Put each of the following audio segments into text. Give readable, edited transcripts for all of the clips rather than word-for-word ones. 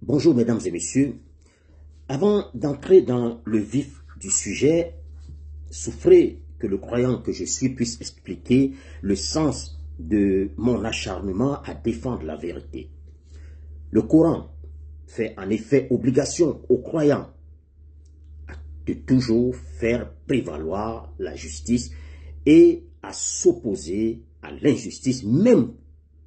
Bonjour mesdames et messieurs. Avant d'entrer dans le vif du sujet, souffrez que le croyant que je suis puisse expliquer le sens de mon acharnement à défendre la vérité. Le Coran fait en effet obligation aux croyants de toujours faire prévaloir la justice et à s'opposer à l'injustice, même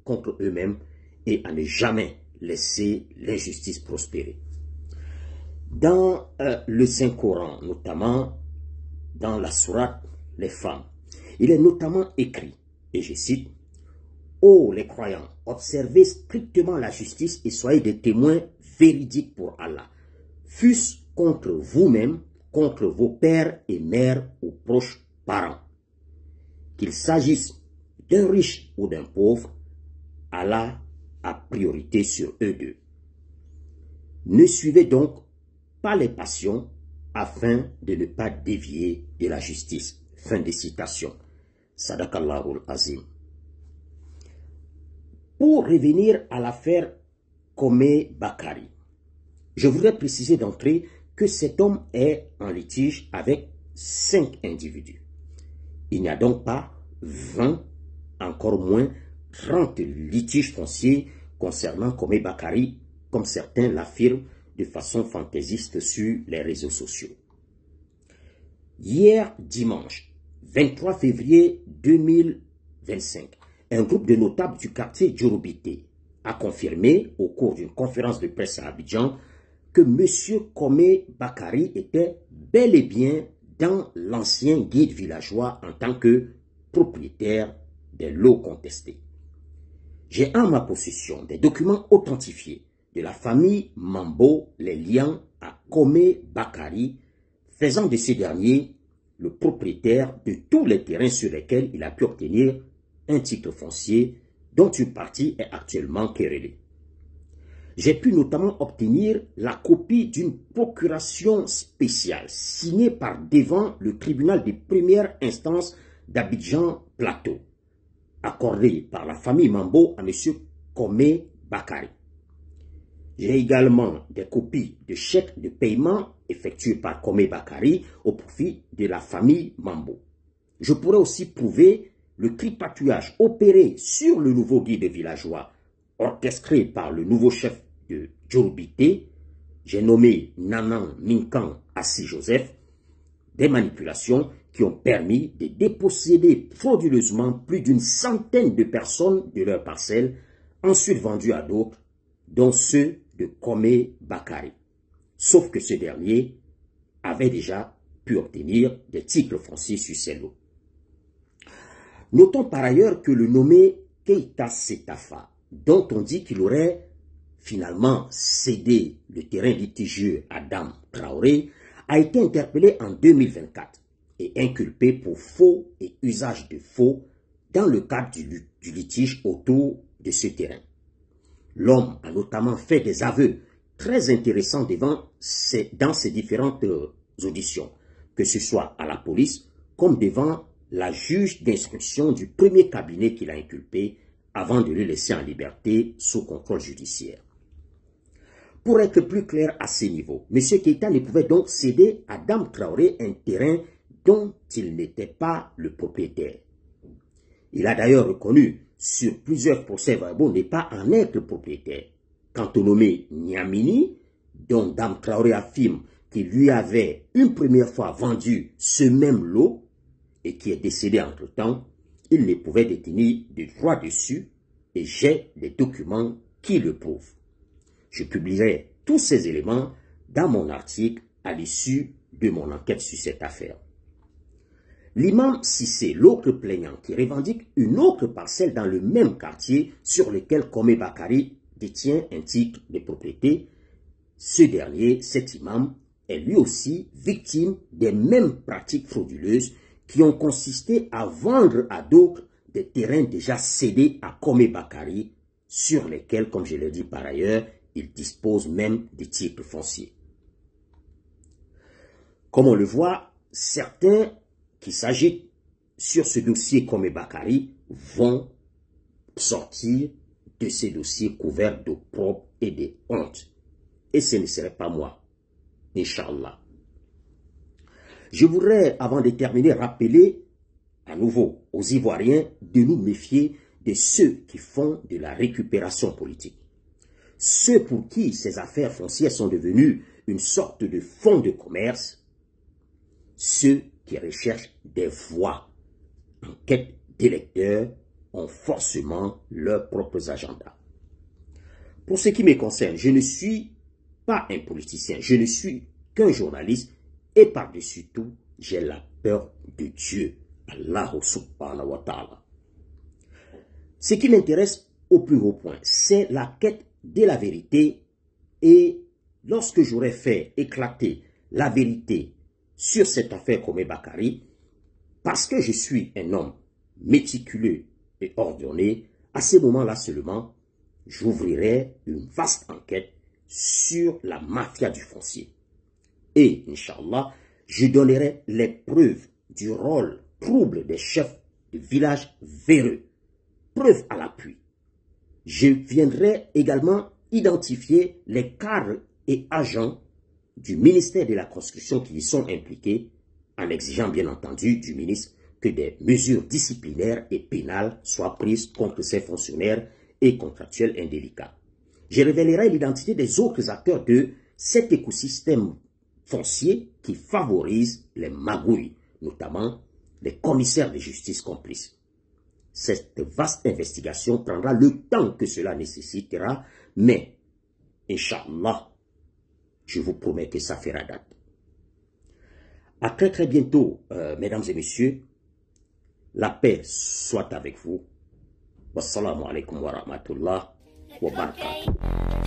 contre eux-mêmes, et à ne jamais laisser l'injustice prospérer. Dans le Saint-Coran, notamment dans la sourate Les femmes, il est notamment écrit, et je cite, « Ô les croyants, observez strictement la justice et soyez des témoins véridiques pour Allah, fût-ce contre vous-même, contre vos pères et mères ou proches parents. Qu'il s'agisse d'un riche ou d'un pauvre, Allah a priorité sur eux deux. Ne suivez donc pas les passions afin de ne pas dévier de la justice. » Fin de citation. Sadaqallahul Azim. Pour revenir à l'affaire Komé Bakari, je voudrais préciser d'entrée que cet homme est en litige avec 5 individus. Il n'y a donc pas 20, encore moins 30 litiges fonciers concernant Komé Bakari, comme certains l'affirment de façon fantaisiste sur les réseaux sociaux. Hier dimanche 23 février 2025, un groupe de notables du quartier Djorobité a confirmé au cours d'une conférence de presse à Abidjan que M. Komé Bakari était bel et bien dans l'ancien guide villageois en tant que propriétaire des lots contestés. J'ai en ma possession des documents authentifiés de la famille Mambo les liant à Komé Bakari, faisant de ce dernier le propriétaire de tous les terrains sur lesquels il a pu obtenir un titre foncier dont une partie est actuellement querellée. J'ai pu notamment obtenir la copie d'une procuration spéciale signée par devant le tribunal de première instance d'Abidjan Plateau, accordée par la famille Mambo à M. Komé Bakari. J'ai également des copies de chèques de paiement effectués par Komé Bakari au profit de la famille Mambo. Je pourrais aussi prouver le tripatouillage opéré sur le nouveau guide villageois, orchestré par le nouveau chef de Djorobité, j'ai nommé Nanan Minkan Assi Joseph, des manipulations qui ont permis de déposséder frauduleusement plus d'une centaine de personnes de leurs parcelles, ensuite vendues à d'autres, dont ceux de Komé Bakari. Sauf que ce dernier avait déjà pu obtenir des titres fonciers sur ces lots. Notons par ailleurs que le nommé Keita Setafa, dont on dit qu'il aurait finalement cédé le terrain litigieux à Dame Traoré, a été interpellé en 2024 et inculpé pour faux et usage de faux dans le cadre du litige autour de ce terrain. L'homme a notamment fait des aveux très intéressants dans ses différentes auditions, que ce soit à la police comme devant la juge d'instruction du premier cabinet qu'il a inculpé avant de le laisser en liberté sous contrôle judiciaire. Pour être plus clair à ce niveau, M. Keita ne pouvait donc céder à Dame Traoré un terrain dont il n'était pas le propriétaire. Il a d'ailleurs reconnu sur plusieurs procès-verbaux ne pas en être propriétaire. Quant au nommé Niamini, dont Dame Traoré affirme qu'il lui avait une première fois vendu ce même lot et qui est décédé entre-temps, il ne pouvait détenir de droit dessus et j'ai des documents qui le prouvent. Je publierai tous ces éléments dans mon article à l'issue de mon enquête sur cette affaire. L'imam Sissé, l'autre plaignant, qui revendique une autre parcelle dans le même quartier sur lequel Komé Bakari détient un titre de propriété, ce dernier, cet imam, est lui aussi victime des mêmes pratiques frauduleuses qui ont consisté à vendre à d'autres des terrains déjà cédés à Komé Bakari, sur lesquels, comme je l'ai dit par ailleurs, il dispose même des titres fonciers. Comme on le voit, certains qui s'agitent sur ce dossier Komé Bakari vont sortir de ces dossiers couverts d'opprobre et de honte. et ce ne serait pas moi. Inch'Allah. Je voudrais, avant de terminer, rappeler à nouveau aux Ivoiriens de nous méfier de ceux qui font de la récupération politique. Ceux pour qui ces affaires foncières sont devenues une sorte de fonds de commerce, ceux qui recherchent des voix en quête d'électeurs ont forcément leurs propres agendas. Pour ce qui me concerne, je ne suis pas un politicien, je ne suis qu'un journaliste et par-dessus tout, j'ai la peur de Dieu, Allah subhanahu wa ta'ala. Ce qui m'intéresse au plus haut point, c'est la quête de la vérité et lorsque j'aurai fait éclater la vérité sur cette affaire Komé Bakary, parce que je suis un homme méticuleux et ordonné, à ce moment-là seulement, j'ouvrirai une vaste enquête sur la mafia du foncier. Et, Inch'Allah, je donnerai les preuves du rôle trouble des chefs de village véreux. Preuve à l'appui. Je viendrai également identifier les cadres et agents du ministère de la Construction qui y sont impliqués, en exigeant bien entendu du ministre que des mesures disciplinaires et pénales soient prises contre ces fonctionnaires et contractuels indélicats. Je révélerai l'identité des autres acteurs de cet écosystème foncier qui favorise les magouilles, notamment les commissaires de justice complices. Cette vaste investigation prendra le temps que cela nécessitera, mais, Inch'Allah, je vous promets que ça fera date. À très très bientôt, mesdames et messieurs. La paix soit avec vous. Wassalamu alaikum wa rahmatullah wa barakatuh.